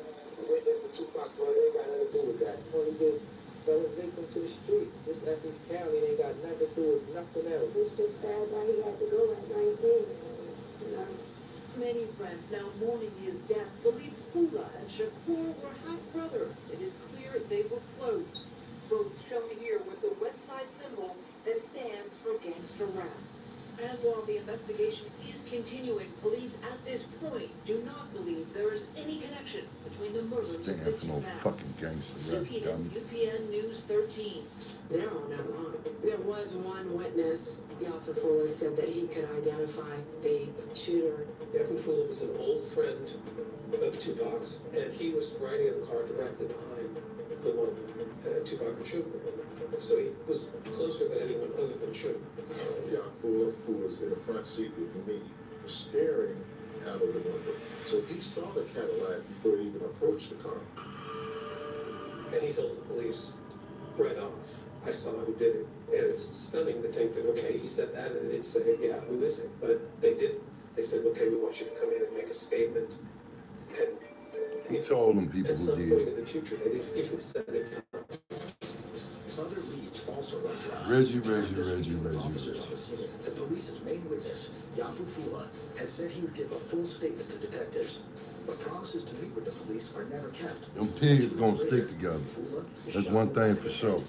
Witness the Tupac murder, they ain't got nothing to do with that. Well, he just fell a victim to the street. This Essex County ain't got nothing to do with nothing else. It's just sad that he had to go at 19. You know? Many friends now mourning his death believe Fula and Shakur were half-brothers. It is clear they were close. Both shown here with the West Side symbol that stands for gangster rap. And while the investigation is continuing, police at this point do not believe there is any connection between the murders of Stand the for 2 no men. fucking gangster rap, dummy. UPN News 13. They're on that line. There was one witness, Yalfa Fuller, said that he could identify the shooter. Yaffa Fuller was an old friend of Tupac's, and he was riding in the car directly behind the one Tupac and Sugar. So he was closer than anyone other than Sugar. Yaffa, who was in the front seat with me, staring out of the window. So he saw the Cadillac before he even approached the car. And he told the police right off, I saw who did it. And it's stunning to think that, okay, he said that, and they didn't say, yeah, who is it? But they didn't. They said, okay, we want you to come in and make a statement. And He told them people at who some point did. in the future, they didn't even said it. Other leads also run dry. Reggie. Officers on the scene, the police's main witness, Yaffa Fula, had said he would give a full statement to detectives, but promises to meet with the police are never kept. Them pigs gonna stick together. That's one thing for sure.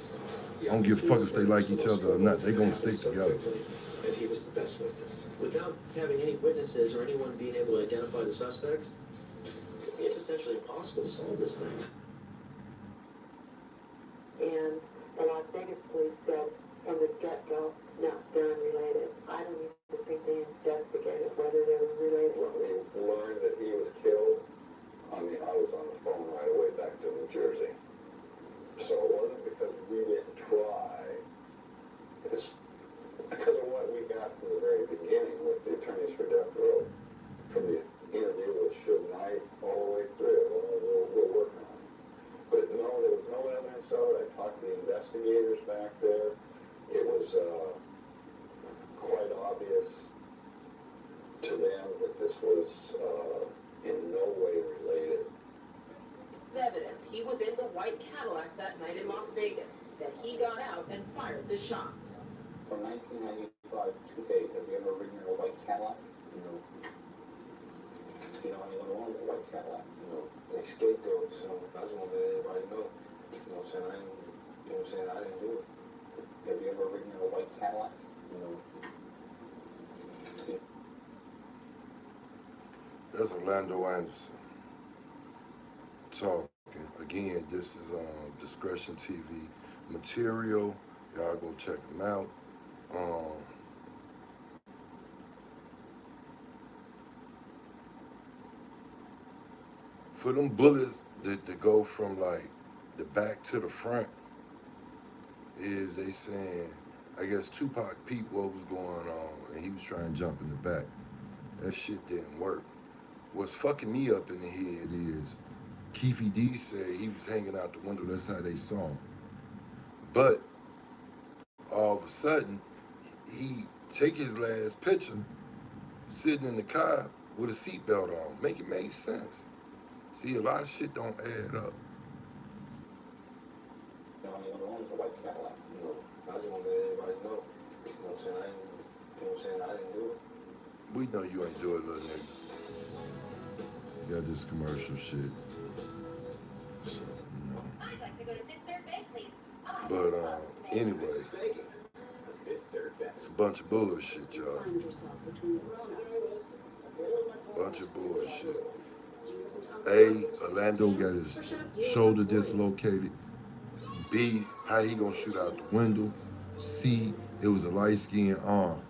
I don't give a fuck if they like each other or not. They gonna stick together. And he was the best witness. Without having any witnesses or anyone being able to identify the suspect, it's essentially impossible to solve this thing. And the Las Vegas police said from the get-go, no, they're unrelated. I don't even think they investigated whether they were related. When we learned that he was killed, I mean, I was on the phone right away back to New Jersey. So it wasn't because we didn't try. It's because of what we got from the very beginning with the attorneys for death row. From the interview with Suge Knight all the way through, we're working on it. But no, there was no evidence of it. I talked to the investigators back there. It was quite obvious to them that this was in no way related. Evidence he was in the white Cadillac that night in Las Vegas, that he got out and fired the shots. From 1995 to date, have you ever ridden in a white Cadillac? No. Do you know anyone who owns a white Cadillac? No. They scapegoat, so I just want to let everybody know. You know what I'm saying? I didn't do it. Have you ever ridden in a white Cadillac? No. That's Orlando Anderson talking. Again, this is Discretion TV material. Y'all go check them out. For them bullets that go from like the back to the front, is they saying, I guess Tupac peeped what was going on and he was trying to jump in the back. That shit didn't work. What's fucking me up in the head is Keefy D said he was hanging out the window. That's how they saw him. But all of a sudden, he take his last picture sitting in the car with a seatbelt on. Make it make sense. See, a lot of shit don't add up. I just want to let everybody know. You know what I'm saying? I didn't do it. We know you ain't do it, little nigga. You got this commercial shit. So, you know. I'd like to go to Fifth Third Bank, please. But anyway, it's a bunch of bullshit, y'all. Bunch of bullshit. A, Orlando got his shoulder dislocated. B, how he gonna shoot out the window. C, it was a light-skinned arm.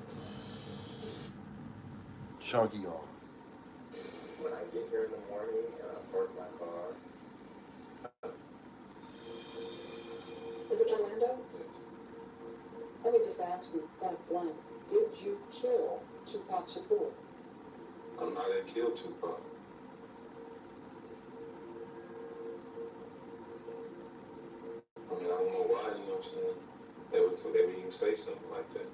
Chunky arm. When I get here in the morning and I park my car. Is it Orlando? Let me just ask you point blank, did you kill Tupac Shakur? I'm not that killed Tupac. I mean, I don't know why, you know what I'm saying? They would even say something like that.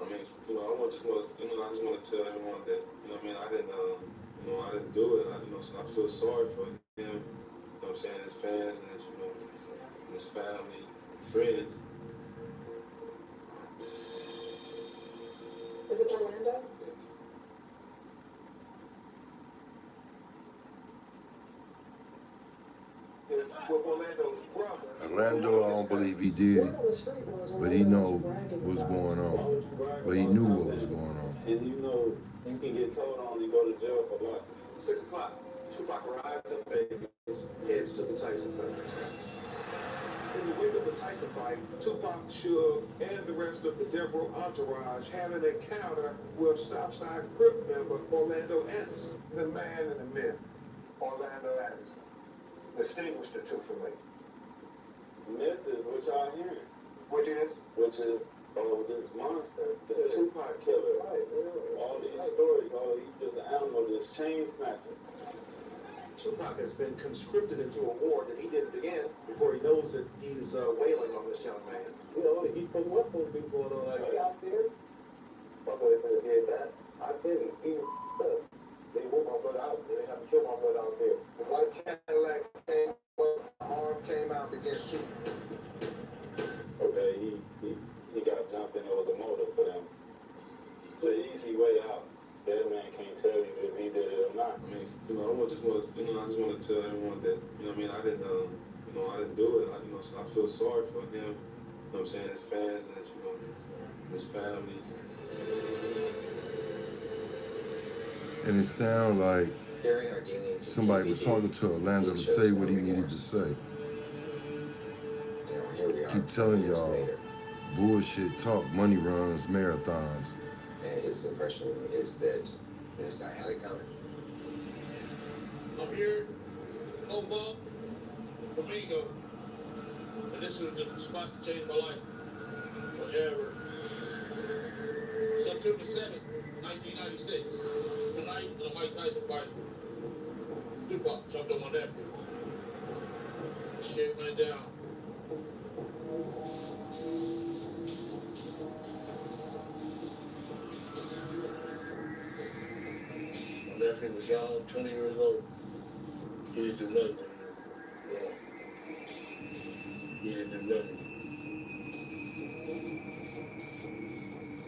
I mean, you know, I just want to tell everyone that, you know what I mean, I didn't do it. So I feel sorry for him, you know what I'm saying, his fans and his, his family, friends. Is it Orlando? Orlando, I don't believe he did it, but he know what's going on. But he knew what was going on. And you know, you can get told on and go to jail for life. 6 o'clock, Tupac arrives in Vegas, heads to the Tyson fight. In the wake of the Tyson fight, Tupac, Suge, and the rest of the Death Row entourage had an encounter with Southside Crip member Orlando Anderson. The man and the myth, Orlando Anderson. Distinguish the two for me. Myth is what y'all hearing. Which is? Which is, oh, this monster, this Tupac killer. Right, all these stories, he's just an animal, this chain snatcher. Tupac has been conscripted into a war that he didn't begin before he knows that he's wailing on this young man. You know, he's from what supposed to be going on like that? Out there? Somebody could have did that. I didn't. He was They whooped my brother out. They had to kill my brother out there. The white Cadillac came, the arm came out, began shooting. Okay, he got jumped and it was a motive for them. It's an easy way out. That man can't tell you if he did it or not. I mean, I just want to tell everyone that, I didn't do it. So I feel sorry for him, what I'm saying, his fans and his family. And it sounded like somebody was talking to Orlando to say what he needed to say. Keep telling y'all, bullshit talk, money runs, marathons. And his impression is that this guy had it coming. I'm here, convo, Domingo, and this is the spot that changed my life forever. September 7th, 1996, the night of the Mike Tyson fight. Tupac jumped on my nephew. Shit went down. My nephew was young, 20 years old. He didn't do nothing. He didn't do nothing.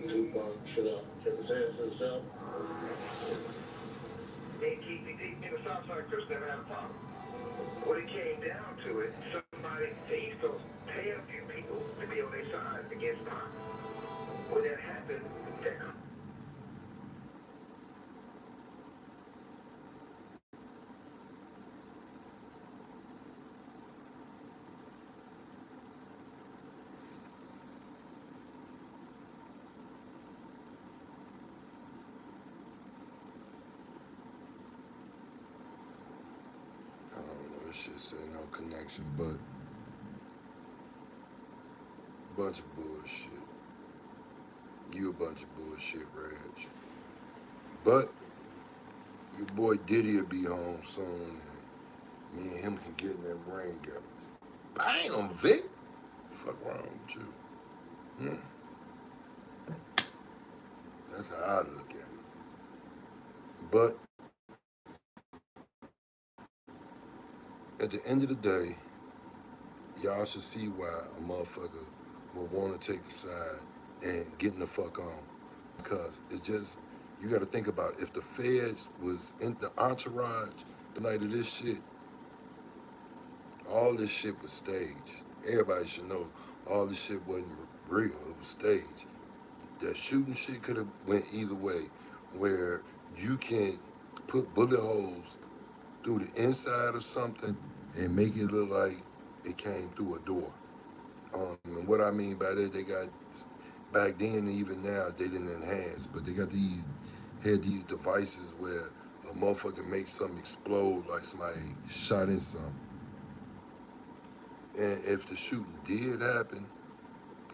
Tupac shut up, kept his hands to himself. The Southside Crips never had a problem. When it came down to it, somebody, the East Coast, pay a few people to be on their side against Pac. When that happened, that Shit say no connection, but bunch of bullshit. You a bunch of bullshit, Reg. But your boy Diddy will be home soon, and me and him can get in that ring together. Bam, Vic. Fuck wrong with you? That's how I look at it. But at the end of the day, y'all should see why a motherfucker will want to take the side and getting the fuck on. Because it's just, you got to think about it. If the feds was in the entourage the night of this shit, all this shit was staged. Everybody should know all this shit wasn't real. It was staged. That shooting shit could have went either way, where you can put bullet holes through the inside of something and make it look like it came through a door. And what I mean by that, they got, back then and even now, they didn't enhance, but they had these devices where a motherfucker makes something explode like somebody shot in something. And if the shooting did happen,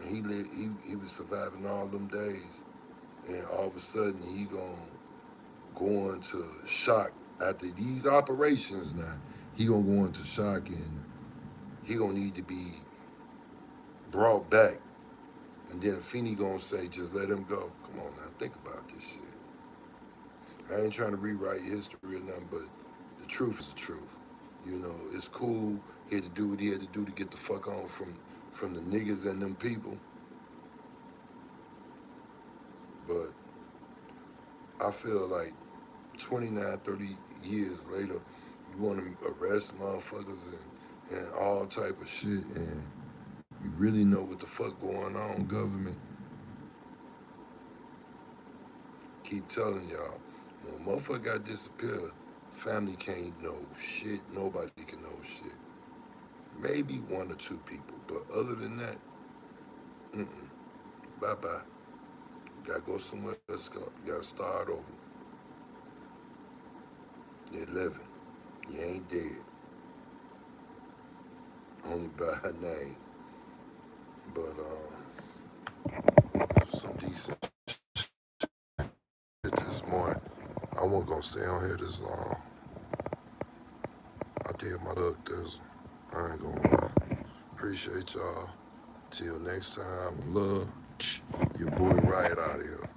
and he was surviving all them days, and all of a sudden he go into shock after these operations now, he gonna go into shock and he gonna need to be brought back. And then Afeni gonna say, just let him go. Come on now, think about this shit. I ain't trying to rewrite history or nothing, but the truth is the truth. You know, it's cool. He had to do what he had to do to get the fuck on from the niggas and them people. But I feel like 29, 30 years later, you want to arrest motherfuckers and all type of shit, and you really know what the fuck going on, government. Keep telling y'all, when a motherfucker got disappeared, family can't know shit. Nobody can know shit. Maybe one or two people, but other than that, bye-bye. Gotta go somewhere else. You gotta start over. You're living. You ain't dead. Only by name. But some decent shit this morning. I wasn't gonna stay on here this long. I did my luck this. I ain't gonna lie. Appreciate y'all. Till next time. Love. Your boy Riot out here.